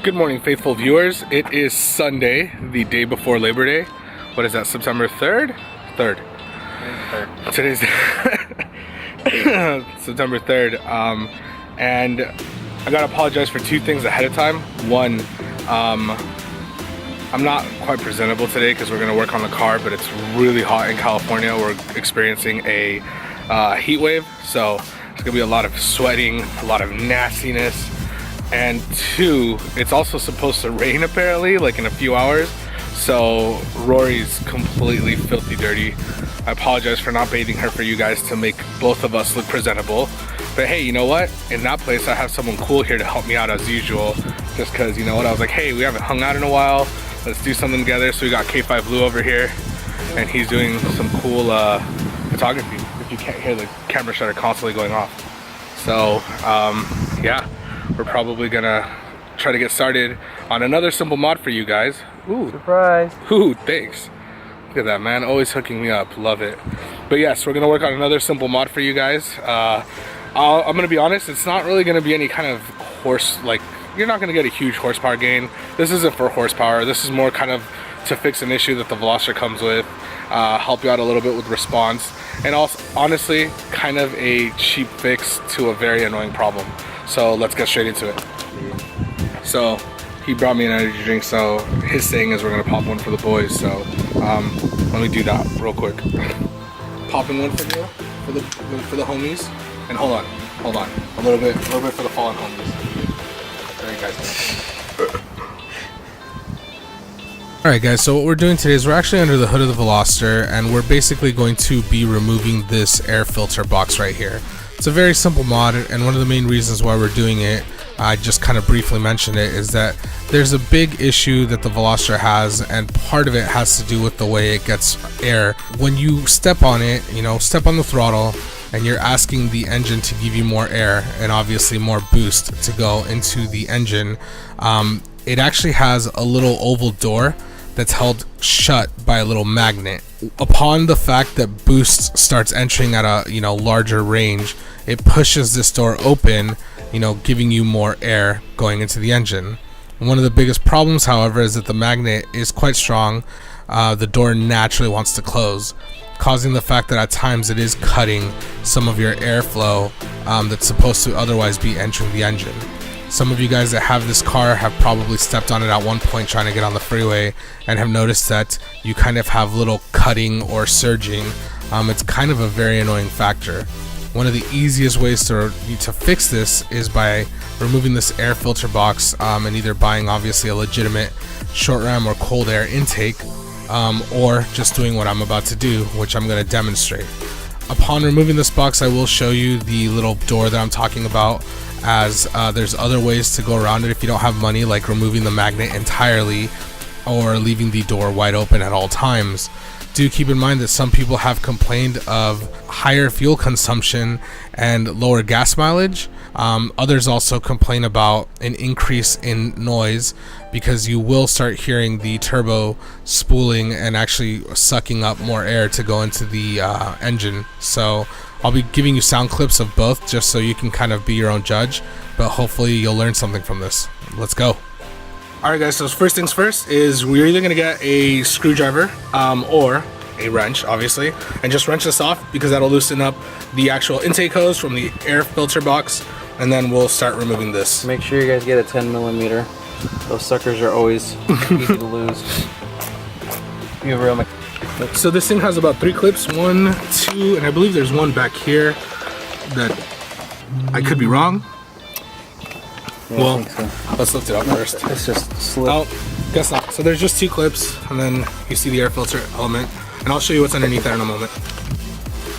Good morning, faithful viewers. It is Sunday, the day before Labor Day. What is that, September 3rd? 3rd. Today's September 3rd. And I gotta apologize for two things ahead of time. One, I'm not quite presentable today because we're gonna work on the car, but it's really hot in California. We're experiencing a heat wave, so it's gonna be a lot of sweating, a lot of nastiness. And two, it's also supposed to rain apparently, like in a few hours. So Rory's completely filthy dirty. I apologize for not bathing her for you guys to make both of us look presentable. But hey, you know what? In that place, I have someone cool here to help me out as usual. Just cause, you know what? I was like, hey, we haven't hung out in a while. Let's do something together. So we got K5 Blue over here and he's doing some cool photography. If you can't hear the camera shutter constantly going off. So yeah. We're probably gonna try to get started on another simple mod for you guys. Ooh. Surprise. Ooh, thanks. Look at that, man. Always hooking me up. Love it. But yes, we're gonna work on another simple mod for you guys. I'm gonna be honest, it's not really gonna be any kind of you're not gonna get a huge horsepower gain. This isn't for horsepower. This is more kind of to fix an issue that the Veloster comes with, help you out a little bit with response, and also, honestly, kind of a cheap fix to a very annoying problem. So let's get straight into it. So he brought me an energy drink, so his thing is we're gonna pop one for the boys. So let me do that real quick. Popping one for you, for the homies, and hold on, a little bit for the fallen homies. There you guys. Alright guys, so what we're doing today is we're actually under the hood of the Veloster, and we're basically going to be removing this air filter box right here. It's a very simple mod, and one of the main reasons why we're doing it, I just kind of briefly mentioned it, is that there's a big issue that the Veloster has, and part of it has to do with the way it gets air. When you step on it, step on the throttle, and you're asking the engine to give you more air, and obviously more boost to go into the engine, it actually has a little oval door that's held shut by a little magnet. Upon the fact that boost starts entering at a larger range, it pushes this door open, giving you more air going into the engine. One of the biggest problems, however, is that the magnet is quite strong. The door naturally wants to close, causing the fact that at times it is cutting some of your airflow that's supposed to otherwise be entering the engine. Some of you guys that have this car have probably stepped on it at one point trying to get on the freeway and have noticed that you kind of have little cutting or surging. It's kind of a very annoying factor. One of the easiest ways to fix this is by removing this air filter box and either buying obviously a legitimate short ram or cold air intake, or just doing what I'm about to do, which I'm going to demonstrate. Upon removing this box, I will show you the little door that I'm talking about, as there's other ways to go around it if you don't have money, like removing the magnet entirely or leaving the door wide open at all times. Do keep in mind that some people have complained of higher fuel consumption and lower gas mileage. Others also complain about an increase in noise because you will start hearing the turbo spooling and actually sucking up more air to go into the engine. So I'll be giving you sound clips of both just so you can kind of be your own judge, but hopefully you'll learn something from this. Let's go. Alright guys, so first things first is we're either going to get a screwdriver or a wrench, obviously, and just wrench this off because that'll loosen up the actual intake hose from the air filter box, and then we'll start removing this. Make sure you guys get a 10mm. Those suckers are always easy to lose. You have real. So this thing has about 3 clips, 1, 2, and I believe there's one back here that I could be wrong. Yeah, well, I think so. Let's lift it up first. It's just slip. Oh, guess not. So there's just 2 clips, and then you see the air filter element, and I'll show you what's underneath there in a moment.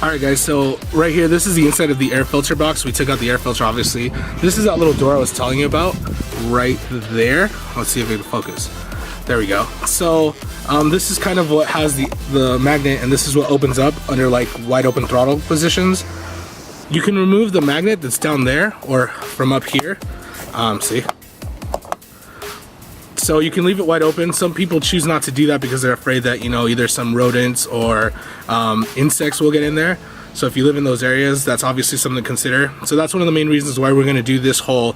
Alright guys, so right here, this is the inside of the air filter box. We took out the air filter, obviously. This is that little door I was telling you about, right there. Let's see if we can focus. There we go. So this is kind of what has the magnet, and this is what opens up under like wide open throttle positions. You can remove the magnet that's down there or from up here. See? So you can leave it wide open. Some people choose not to do that because they're afraid that, either some rodents or insects will get in there. So if you live in those areas, that's obviously something to consider. So that's one of the main reasons why we're going to do this whole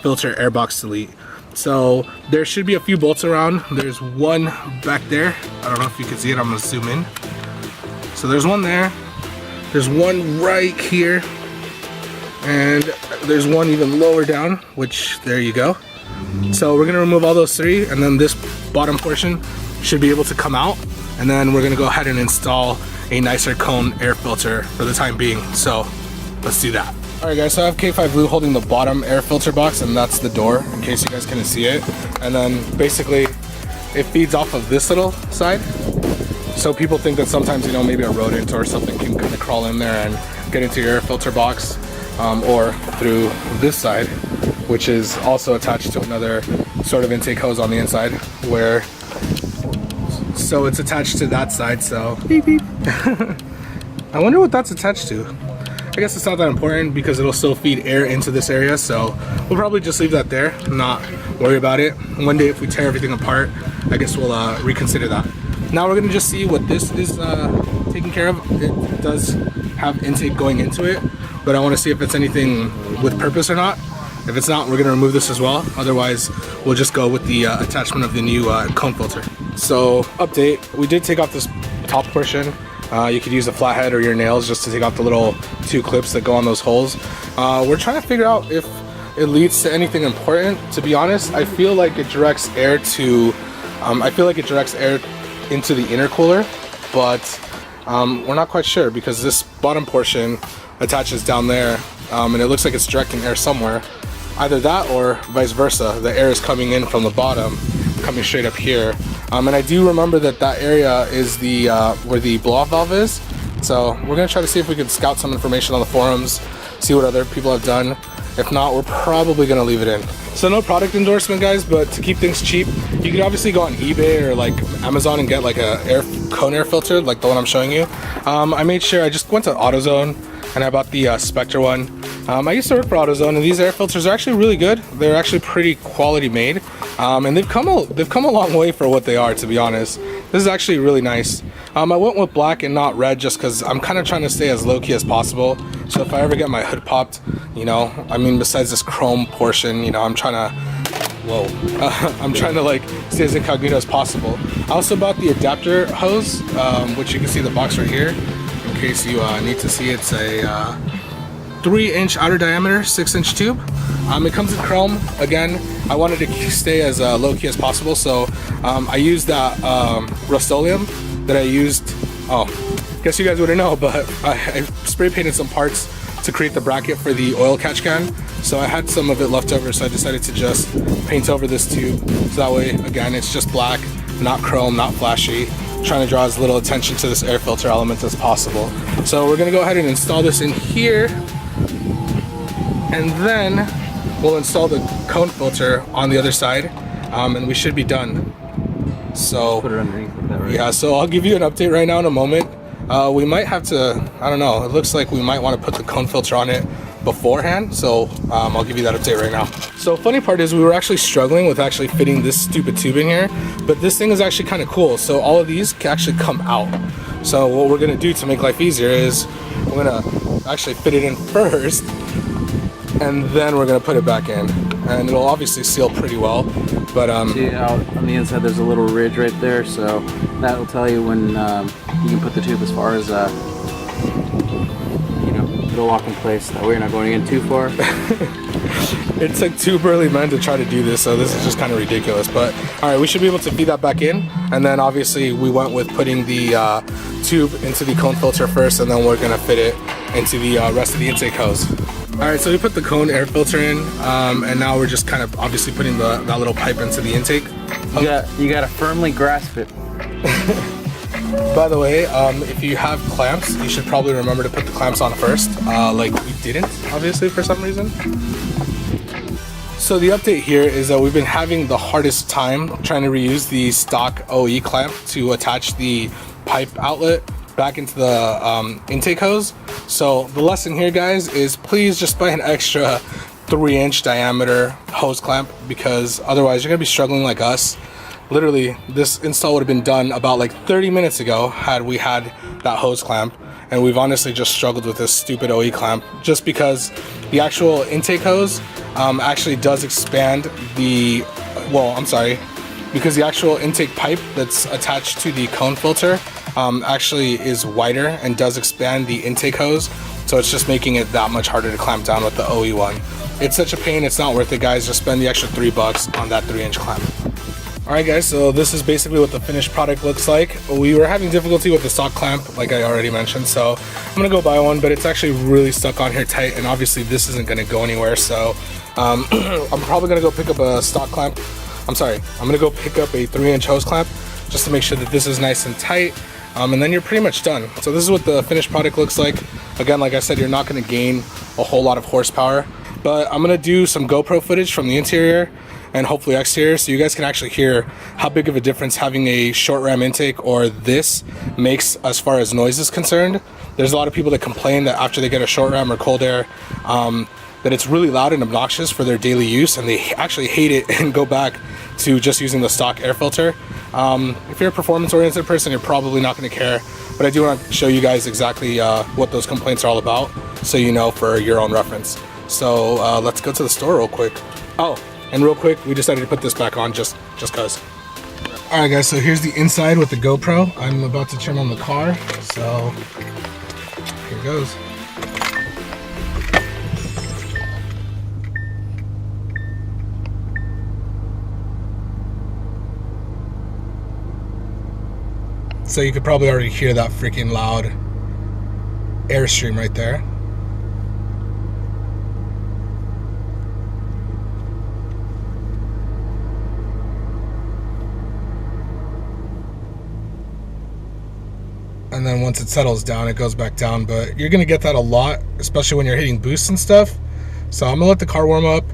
filter airbox delete. So there should be a few bolts around. There's one back there. I don't know if you can see it, I'm gonna zoom in. So there's one there. There's one right here. And there's one even lower down, which there you go. So we're gonna remove all those three, and then this bottom portion should be able to come out. And then we're gonna go ahead and install a nicer cone air filter for the time being. So let's do that. All right guys, so I have K5 Blue holding the bottom air filter box, and that's the door in case you guys couldn't see it. And then basically it feeds off of this little side. So people think that sometimes, you know, maybe a rodent or something can kind of crawl in there and get into your air filter box, or through this side, which is also attached to another sort of intake hose on the inside, where, so it's attached to that side, so beep beep. I wonder what that's attached to. I guess it's not that important because it'll still feed air into this area, so we'll probably just leave that there, not worry about it. One day if we tear everything apart, I guess we'll reconsider that. Now we're gonna just see what this is taking care of. It does have intake going into it, but I wanna see if it's anything with purpose or not. If it's not, we're gonna remove this as well. Otherwise, we'll just go with the attachment of the new cone filter. So, update, we did take off this top portion. You could use a flathead or your nails just to take out the little two clips that go on those holes. We're trying to figure out if it leads to anything important. To be honest, I feel like it directs air to, into the intercooler, but we're not quite sure because this bottom portion attaches down there, and it looks like it's directing air somewhere. Either that or vice versa. The air is coming in from the bottom, coming straight up here. And I do remember that that area is the where the blow-off valve is. So we're gonna try to see if we can scout some information on the forums, see what other people have done. If not, we're probably gonna leave it in. So no product endorsement, guys, but to keep things cheap, you can obviously go on eBay or like Amazon and get like a cone air filter, like the one I'm showing you. I made sure I just went to AutoZone and I bought the Spectre one. I used to work for AutoZone, and these air filters are actually really good. They're actually pretty quality made, and they've come a long way for what they are, to be honest. This is actually really nice. I went with black and not red just because I'm kind of trying to stay as low-key as possible. So if I ever get my hood popped, you know, I mean, besides this chrome portion, you know, I'm trying to, I'm trying to like stay as incognito as possible. I also bought the adapter hose, which you can see the box right here. In case you need to see, it's a 3-inch outer diameter, 6-inch tube. It comes in chrome. Again, I wanted to stay as low-key as possible, so I used that Rust-Oleum that I used. Oh, guess you guys wouldn't know, but I spray painted some parts to create the bracket for the oil catch can. So I had some of it left over, so I decided to just paint over this tube. So that way, again, it's just black, not chrome, not flashy. Trying to draw as little attention to this air filter element as possible. So we're gonna go ahead and install this in here, and then we'll install the cone filter on the other side, and we should be done. So put it underneath like that, right? Yeah, so I'll give you an update right now in a moment. We might have to, I don't know, it looks like we might want to put the cone filter on it beforehand, so I'll give you that update right now. So funny part is we were actually struggling with actually fitting this stupid tube in here, but this thing is actually kind of cool. So all of these can actually come out. So what we're gonna do to make life easier is we're gonna actually fit it in first, and then we're gonna put it back in, and it'll obviously seal pretty well. But see out on the inside there's a little ridge right there, so that'll tell you when you can put the tube as far as you know, it'll lock in place. That way you're not going in too far. It's like two burly men to try to do this, so this is just kind of ridiculous. But all right, we should be able to feed that back in, and then obviously we went with putting the tube into the cone filter first, and then we're gonna fit it into the rest of the intake hose. All right, so we put the cone air filter in, and now we're just kind of obviously putting that little pipe into the intake. You gotta firmly grasp it. By the way, if you have clamps, you should probably remember to put the clamps on first. Like we didn't, obviously, for some reason. So the update here is that we've been having the hardest time trying to reuse the stock OE clamp to attach the pipe outlet back into the intake hose. So the lesson here, guys, is please just buy an extra 3-inch diameter hose clamp, because otherwise you're gonna be struggling like us. Literally, this install would have been done about like 30 minutes ago had we had that hose clamp, and we've honestly just struggled with this stupid OE clamp just because the actual intake hose actually does expand the well, I'm sorry, because the actual intake pipe that's attached to the cone filter actually is wider and does expand the intake hose, so it's just making it that much harder to clamp down with the OE one. It's such a pain, it's not worth it, guys. Just spend the extra $3 on that 3-inch clamp. Alright guys, so this is basically what the finished product looks like. We were having difficulty with the stock clamp, like I already mentioned, so I'm gonna go buy one, but it's actually really stuck on here tight, and obviously this isn't gonna go anywhere, so I'm probably gonna go pick up a stock clamp. I'm gonna go pick up a 3-inch hose clamp just to make sure that this is nice and tight, and then you're pretty much done. So this is what the finished product looks like. Again, like I said, you're not gonna gain a whole lot of horsepower, but I'm gonna do some GoPro footage from the interior and hopefully exterior, so you guys can actually hear how big of a difference having a short ram intake or this makes as far as noise is concerned. There's a lot of people that complain that after they get a short ram or cold air, that it's really loud and obnoxious for their daily use, and they actually hate it and go back to just using the stock air filter. If you're a performance-oriented person, you're probably not going to care, but I do want to show you guys exactly what those complaints are all about, so you know for your own reference. So let's go to the store real quick. Oh, and real quick, we decided to put this back on just cause. Alright guys, so here's the inside with the GoPro. I'm about to trim on the car, so here goes. So you could probably already hear that freaking loud airstream right there. And then once it settles down, it goes back down, but you're gonna get that a lot, especially when you're hitting boosts and stuff. So I'm gonna let the car warm up.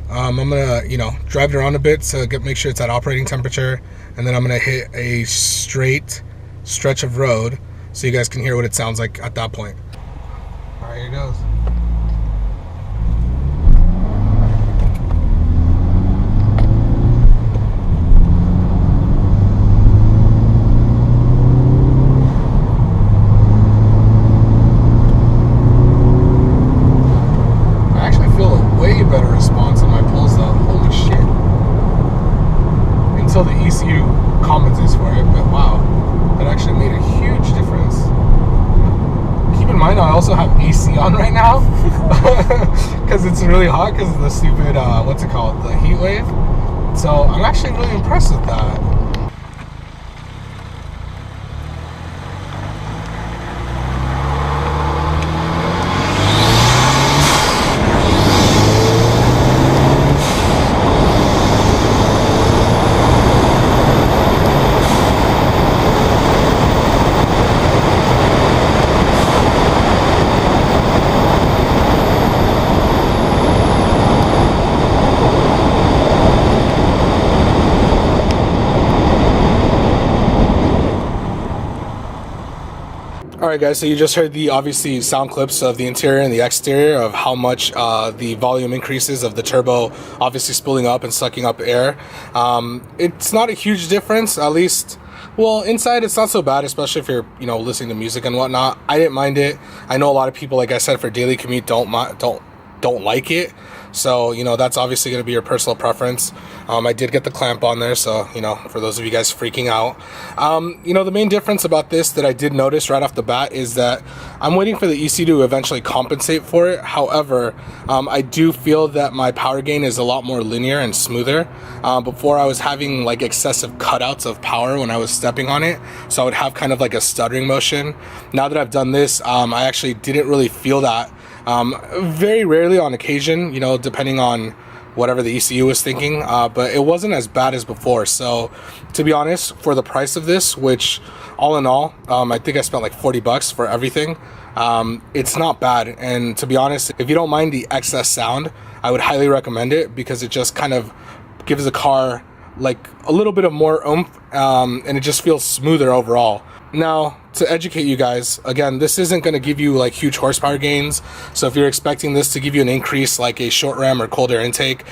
I'm gonna, drive it around a bit to make sure it's at operating temperature, and then I'm gonna hit a straight stretch of road so you guys can hear what it sounds like at that point. All right, here it goes. The ECU compensates for it, but wow, that actually made a huge difference. Keep in mind I also have AC on right now because it's really hot because of the stupid what's it called, the heat wave. So I'm actually really impressed with that. Alright guys, so you just heard the obviously sound clips of the interior and the exterior of how much the volume increases of the turbo obviously spooling up and sucking up air. It's not a huge difference, at least, well, inside it's not so bad, especially if you're, listening to music and whatnot. I didn't mind it. I know a lot of people, like I said, for daily commute don't like it. So, that's obviously going to be your personal preference. I did get the clamp on there, so, for those of you guys freaking out. The main difference about this that I did notice right off the bat is that I'm waiting for the ECU to eventually compensate for it. However, I do feel that my power gain is a lot more linear and smoother. Before I was having like excessive cutouts of power when I was stepping on it, so I would have kind of like a stuttering motion. Now that I've done this, I actually didn't really feel that. Very rarely on occasion, depending on whatever the ECU was thinking, but it wasn't as bad as before. So to be honest, for the price of this, which all in all, I think I spent like $40 for everything, it's not bad. And to be honest, if you don't mind the excess sound, I would highly recommend it because it just kind of gives the car like a little bit of more oomph, and it just feels smoother overall. Now, to educate you guys, again, this isn't going to give you like huge horsepower gains. So if you're expecting this to give you an increase like a short ram or cold air intake,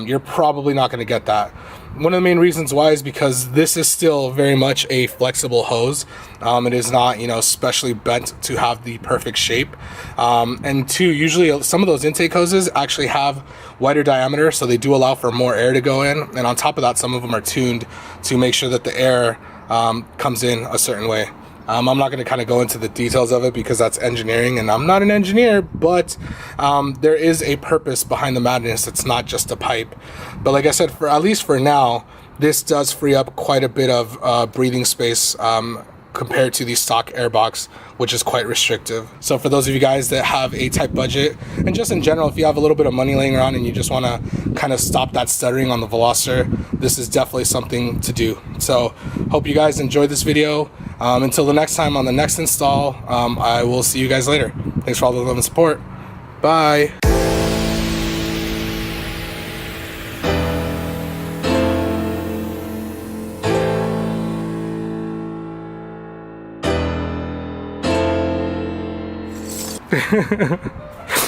you're probably not going to get that. One of the main reasons why is because this is still very much a flexible hose. It is not, you know, specially bent to have the perfect shape. And two, usually some of those intake hoses actually have wider diameter, so they do allow for more air to go in. And on top of that, some of them are tuned to make sure that the air comes in a certain way. I'm not going to kind of go into the details of it because that's engineering, and I'm not an engineer, but there is a purpose behind the madness. It's not just a pipe. But like I said, for at least for now, this does free up quite a bit of breathing space compared to the stock Airbox, which is quite restrictive. So for those of you guys that have a tight budget, and just in general, if you have a little bit of money laying around and you just want to kind of stop that stuttering on the Veloster, this is definitely something to do. So hope you guys enjoyed this video. Until the next time on the next install, I will see you guys later. Thanks for all the love and support. Bye.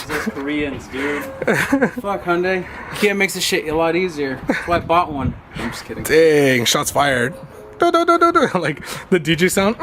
Those Koreans, dude. Fuck, Hyundai. Kia makes this shit a lot easier. That's why I bought one. I'm just kidding. Dang, shots fired. Like the DJ sound.